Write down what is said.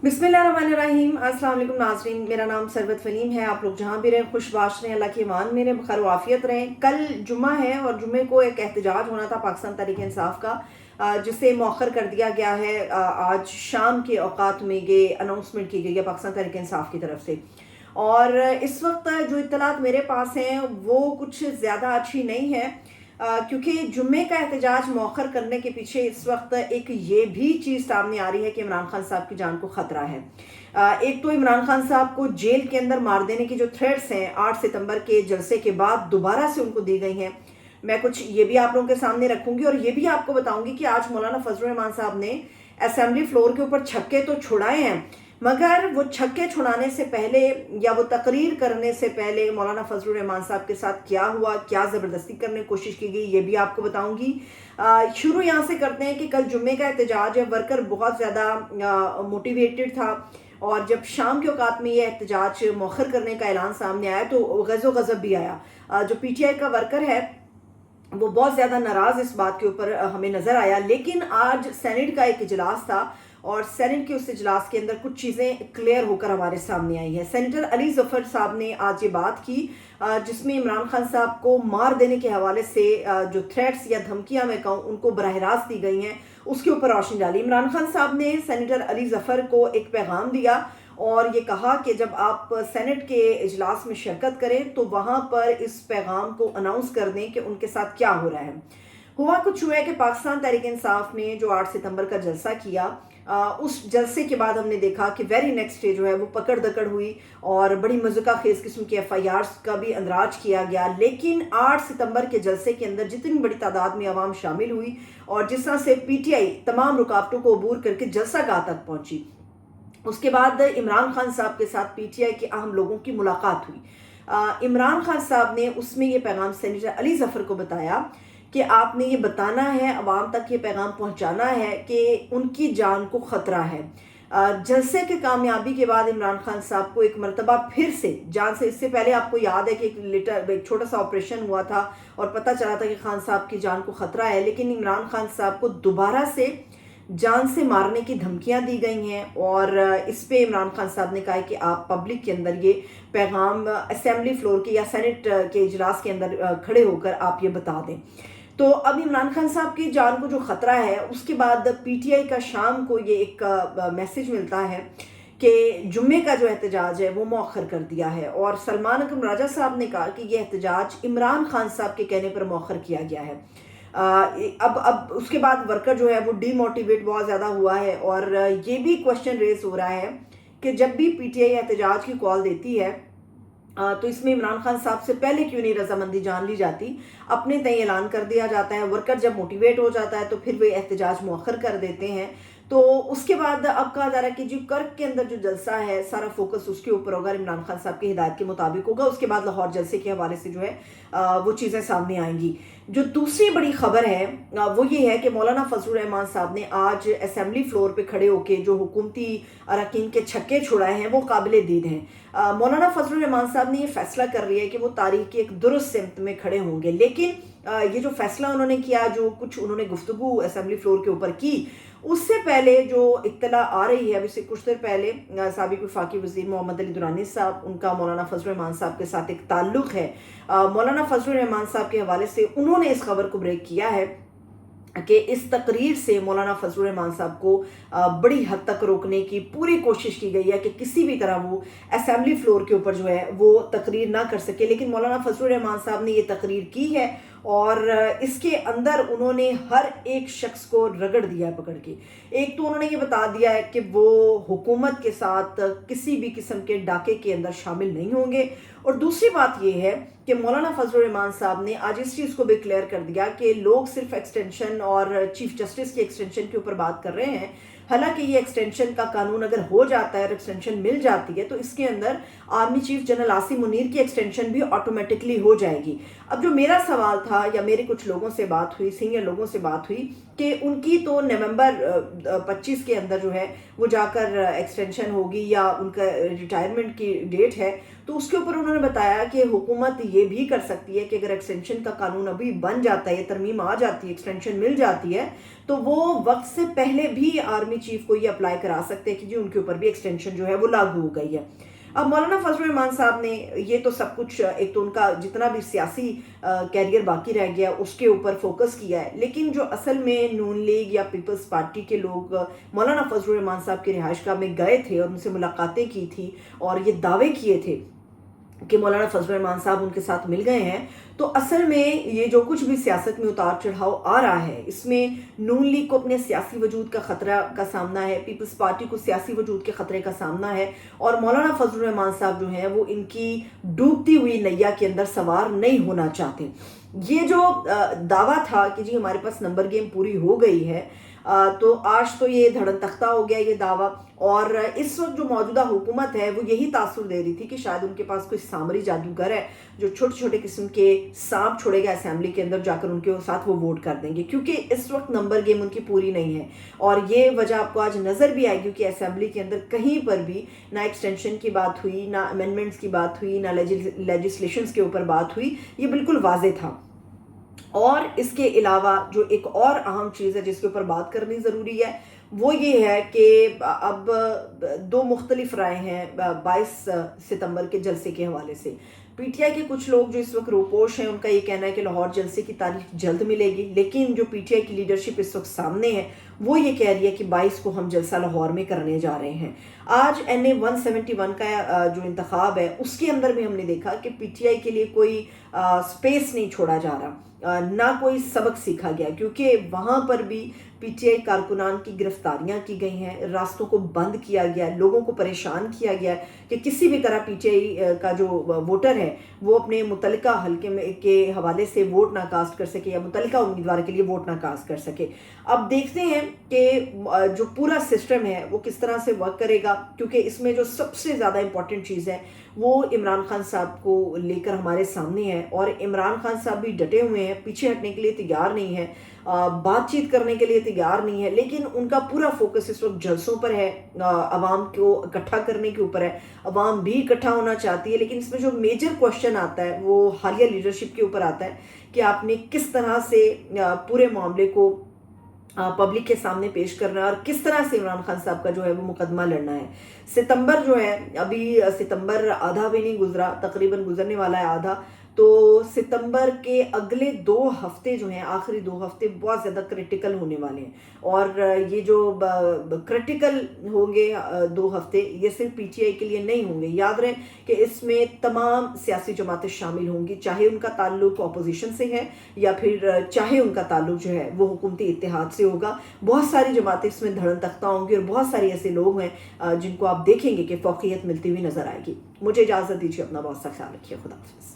बिस्मिल्लाहिर्रहमानिर्रहीम। अस्सलाम वालेकुम नाज़रीन, मेरा नाम सरवत फनीम है। आप लोग जहाँ भी रहें खुशबाश रहें, अल्लाह की अमान में रहें, खैर वाफियत रहें। कल जुम्मा है और जुम्मे को एक एहतजाज होना था पाकिस्तान तहरीक इंसाफ का, जिसे मौखर कर दिया गया है। आज शाम के औकात में ये अनाउंसमेंट की गई है पाकिस्तान तहरीक इंसाफ की तरफ से। और इस वक्त जो इत्तलात मेरे पास हैं वो कुछ ज़्यादा अच्छी नहीं है, क्योंकि जुम्मे का एहतजाज मौखर करने के पीछे इस वक्त एक ये भी चीज़ सामने आ रही है कि इमरान खान साहब की जान को ख़तरा है। एक तो इमरान खान साहब को जेल के अंदर मार देने की जो थ्रेट्स हैं 8 सितंबर के जलसे के बाद दोबारा से उनको दी गई हैं, मैं कुछ ये भी आप लोगों के सामने रखूंगी और ये भी आपको बताऊंगी कि आज मौलाना फजलुर रहमान साहब ने असेंबली फ्लोर के ऊपर छक्के तो छुड़ाए हैं, मगर वो छक्के छुड़ाने से पहले या वो तकरीर करने से पहले मौलाना फजलुर रहमान साहब के साथ क्या हुआ, क्या ज़बरदस्ती करने की कोशिश की गई, ये भी आपको बताऊंगी। शुरू यहाँ से करते हैं कि कल जुम्मे का एहतजाज है। वर्कर बहुत ज़्यादा मोटिवेटेड था और जब शाम के औकात में ये एहतजाज मौखर करने का ऐलान सामने आया तो गज़ो गज़ब भी आया। जो पीटीआई का वर्कर है वो बहुत ज़्यादा नाराज़ इस बात के ऊपर हमें नज़र आया। लेकिन आज सेनेट का एक इजलास था और सेनेट के उस इजलास के अंदर कुछ चीज़ें क्लियर होकर हमारे सामने आई हैं। सेनेटर अली ज़फ़र साहब ने आज ये बात की, जिसमें इमरान खान साहब को मार देने के हवाले से जो थ्रेट्स या धमकियां मैं कहूँ उनको बराह रास्त दी गई हैं, उसके ऊपर रोशनी डाली। इमरान खान साहब ने सेनेटर अली ज़फ़र को एक पैगाम दिया और ये कहा कि जब आप सेनेट के इजलास में शिरकत करें तो वहाँ पर इस पैगाम को अनाउंस कर दें कि उनके साथ क्या हो रहा है। हुआ कुछ हुआ है कि पाकिस्तान तहरीक इंसाफ ने जो 8 सितंबर का जलसा किया, उस जलसे के बाद हमने देखा कि वेरी नेक्स्ट डे जो है वो पकड़ दकड़ हुई और बड़ी मज़ुका खेज किस्म की FIRs का भी अंदराज किया गया। लेकिन 8 सितंबर के जलसे के अंदर जितनी बड़ी तादाद में आवाम शामिल हुई और जिस तरह से PTI तमाम रुकावटों को अबूर करके जलसा गाह तक पहुंची, उसके बाद इमरान खान साहब के साथ PTI के अहम लोगों की मुलाकात हुई। इमरान खान साहब ने उसमें ये पैगाम सेनेटर अली ज़फ़र को बताया कि आपने ये बताना है, अवाम तक ये पैगाम पहुंचाना है कि उनकी जान को ख़तरा है। जलसे के कामयाबी के बाद इमरान खान साहब को एक मरतबा फिर से जान से, इससे पहले आपको याद है कि एक छोटा सा ऑपरेशन हुआ था और पता चला था कि खान साहब की जान को ख़तरा है, लेकिन इमरान खान साहब को दोबारा से जान से मारने की धमकियां दी गई हैं। और इस पे इमरान खान साहब ने कहा है कि आप पब्लिक के अंदर ये पैगाम असेंबली फ्लोर के या सेनेट के इजलास के अंदर खड़े होकर आप ये बता दें। तो अब इमरान खान साहब की जान को जो ख़तरा है, उसके बाद PTI का शाम को ये एक मैसेज मिलता है कि जुम्मे का जो एहतजाज है वो मौखर कर दिया है और सलमान अकरम राजा साहब ने कहा कि ये एहतजाज इमरान खान साहब के कहने पर मौखर किया गया है। अब उसके बाद वर्कर जो है वो डीमोटिवेट बहुत ज़्यादा हुआ है और ये भी क्वेश्चन रेज हो रहा है कि जब भी PTI एहतजाज की कॉल देती है तो इसमें इमरान खान साहब से पहले क्यों नहीं रजामंदी जान ली जाती, अपने तय ऐलान कर दिया जाता है। वर्कर जब मोटिवेट हो जाता है तो फिर वे एहतजाज मौखर कर देते हैं। तो उसके बाद अब कहा जा रहा है कि जो कर्क के अंदर जो जलसा है सारा फोकस उसके ऊपर होगा, इमरान खान साहब की हिदायत के मुताबिक होगा। उसके बाद लाहौर जलसे के हवाले से जो है वो चीज़ें सामने आएंगी। जो दूसरी बड़ी खबर है वो ये है कि मौलाना फजलुर रहमान साहब ने आज असेंबली फ्लोर पे खड़े होकर जो हुकूमती अरकान के छक्के छुड़ाए हैं वो काबिल दीद हैं। मौलाना फजलुर रहमान साहब ने ये फैसला कर लिया है कि वो तारीख की एक दुरुस्त सिमत में खड़े होंगे। लेकिन ये जो फैसला उन्होंने किया, जो कुछ उन्होंने गुफ्तगू असेंबली फ्लोर के ऊपर की, उससे पहले जो इत्तला आ रही है, वैसे कुछ देर पहले साबिक वफाकी वज़ीर मोहम्मद अली दुरानी साहब, उनका मौलाना फजलुर रहमान साहब के साथ एक ताल्लुक़ है। मौलाना फजलुर रहमान साहब के हवाले से उन्होंने इस खबर को ब्रेक किया है कि इस तकरीर से मौलाना फजलुर रहमान साहब को बड़ी हद तक रोकने की पूरी कोशिश की गई है कि किसी भी तरह वो असेंबली फ्लोर के ऊपर जो है वो तकरीर ना कर सके। लेकिन मौलाना फजलुर रहमान साहब ने ये तकरीर की है और इसके अंदर उन्होंने हर एक शख्स को रगड़ दिया है पकड़ के। एक तो उन्होंने ये बता दिया है कि वो हुकूमत के साथ किसी भी किस्म के डाके के अंदर शामिल नहीं होंगे, और दूसरी बात ये है कि मौलाना फजलुर रहमान साहब ने आज इस चीज़ को भी क्लियर कर दिया कि लोग सिर्फ एक्सटेंशन और चीफ जस्टिस की एक्सटेंशन के ऊपर बात कर रहे हैं। हालांकि ये एक्सटेंशन का कानून अगर हो जाता है और एक्सटेंशन मिल जाती है तो इसके अंदर army chief general Asim Munir की एक्सटेंशन भी ऑटोमेटिकली हो जाएगी। अब जो मेरा सवाल था या मेरे कुछ लोगों से बात हुई, सीनियर लोगों से बात हुई कि उनकी तो नवंबर 25 के अंदर जो है वो जाकर एक्सटेंशन होगी या उनका रिटायरमेंट की डेट है, तो उसके ऊपर उन्होंने बताया कि हुकूमत ये भी कर सकती है कि अगर एक्सटेंशन का कानून अभी बन जाता है, तरमीम आ जाती है, एक्सटेंशन मिल जाती है, تو وہ وقت سے پہلے بھی آرمی چیف کو یہ اپلائی کرا سکتے ہیں کہ جی ان کے اوپر بھی ایکسٹینشن جو ہے وہ لاگو ہو گئی ہے. اب مولانا فضل الرحمان صاحب نے یہ تو سب کچھ ایک تو ان کا جتنا بھی سیاسی کیریئر باقی رہ گیا اس کے اوپر فوکس کیا ہے، لیکن جو اصل میں نون لیگ یا پیپلز پارٹی کے لوگ مولانا فضل الرحمان صاحب کی رہائش گاہ میں گئے تھے اور ان سے ملاقاتیں کی تھی اور یہ دعوے کیے تھے کہ مولانا فضل الرحمان صاحب ان کے ساتھ مل گئے ہیں، تو اصل میں یہ جو کچھ بھی سیاست میں اتار چڑھاؤ آ رہا ہے اس میں نون لیگ کو اپنے سیاسی وجود کا خطرہ کا سامنا ہے، پیپلز پارٹی کو سیاسی وجود کے خطرے کا سامنا ہے، اور مولانا فضل الرحمان صاحب جو ہیں وہ ان کی ڈوبتی ہوئی نیا کے اندر سوار نہیں ہونا چاہتے. یہ جو دعویٰ تھا کہ جی ہمارے پاس نمبر گیم پوری ہو گئی ہے، تو آج تو یہ دھڑن تختہ ہو گیا یہ دعویٰ. اور اس وقت جو موجودہ حکومت ہے وہ یہی تاثر دے رہی تھی کہ شاید ان کے پاس کوئی سامری جادوگر ہے جو چھوٹے چھوٹے قسم کے سانپ چھوڑے گا اسمبلی کے اندر جا کر ان کے ساتھ وہ ووٹ کر دیں گے، کیونکہ اس وقت نمبر گیم ان کی پوری نہیں ہے. اور یہ وجہ آپ کو آج نظر بھی آئے گی کہ اسمبلی کے اندر کہیں پر بھی نہ ایکسٹینشن کی بات ہوئی، نہ امینڈمنٹس کی بات ہوئی، نہ لیجسلیشنز کے اوپر بات ہوئی. یہ بالکل واضح تھا. اور اس کے علاوہ جو ایک اور اہم چیز ہے جس کے اوپر بات کرنی ضروری ہے وہ یہ ہے کہ اب دو مختلف رائے ہیں 22 ستمبر کے جلسے کے حوالے سے. پی ٹی آئی کے کچھ لوگ جو اس وقت روپوش ہیں ان کا یہ کہنا ہے کہ لاہور جلسے کی تاریخ جلد ملے گی، لیکن جو پی ٹی آئی کی لیڈرشپ اس وقت سامنے ہے وہ یہ کہہ رہی ہے کہ 22 کو ہم جلسہ لاہور میں کرنے جا رہے ہیں. آج این اے 171 کا جو انتخاب ہے اس کے اندر بھی ہم نے دیکھا کہ پی ٹی آئی کے لیے کوئی سپیس نہیں چھوڑا جا رہا، نہ کوئی سبق سیکھا گیا، کیونکہ وہاں پر بھی پی ٹی آئی کارکنان کی گرفتاریاں کی گئی ہیں، راستوں کو بند کیا گیا، لوگوں کو پریشان کیا گیا کہ کسی بھی طرح پی ٹی آئی کا جو ووٹر ہے وہ اپنے متعلقہ حلقے میں کے حوالے سے ووٹ نہ کاسٹ کر سکے یا متعلقہ امیدوار کے لیے ووٹ نہ کاسٹ کر سکے. اب دیکھتے ہیں کہ جو پورا سسٹم ہے وہ کس طرح سے ورک کرے گا، کیونکہ اس میں جو سب سے زیادہ امپورٹنٹ چیز ہے وہ عمران خان صاحب کو لے کر ہمارے سامنے ہے، اور عمران خان صاحب بھی ڈٹے ہوئے ہیں، پیچھے ہٹنے کے لیے تیار نہیں ہے، بات چیت کرنے کے لیے تیار نہیں ہے، لیکن ان کا پورا فوکس اس وقت جلسوں پر ہے، عوام کو اکٹھا کرنے کے اوپر ہے. عوام بھی اکٹھا ہونا چاہتی ہے، لیکن اس میں جو میجر کوشچن آتا ہے وہ حالیہ لیڈرشپ کے اوپر آتا ہے کہ آپ نے کس طرح سے پورے معاملے کو پبلک کے سامنے پیش کرنا ہے اور کس طرح سے عمران خان صاحب کا جو ہے وہ مقدمہ لڑنا ہے. ستمبر جو ہے ابھی ستمبر آدھا بھی نہیں گزرا، تقریباً گزرنے والا ہے آدھا. تو ستمبر کے اگلے 2 ہفتے جو ہیں، آخری 2 ہفتے بہت زیادہ کریٹیکل ہونے والے ہیں، اور یہ جو کریٹیکل ہوں گے 2 ہفتے یہ صرف پی ٹی آئی کے لیے نہیں ہوں گے. یاد رہیں کہ اس میں تمام سیاسی جماعتیں شامل ہوں گی، چاہے ان کا تعلق اپوزیشن سے ہے یا پھر چاہے ان کا تعلق جو ہے وہ حکومتی اتحاد سے ہوگا. بہت ساری جماعتیں اس میں دھڑن تختہ ہوں گی اور بہت سارے ایسے لوگ ہیں جن کو آپ دیکھیں گے کہ فوقیت ملتی ہوئی نظر آئے گی. مجھے اجازت دیجیے، اپنا بہت سا خیال رکھیے. خدا حافظ.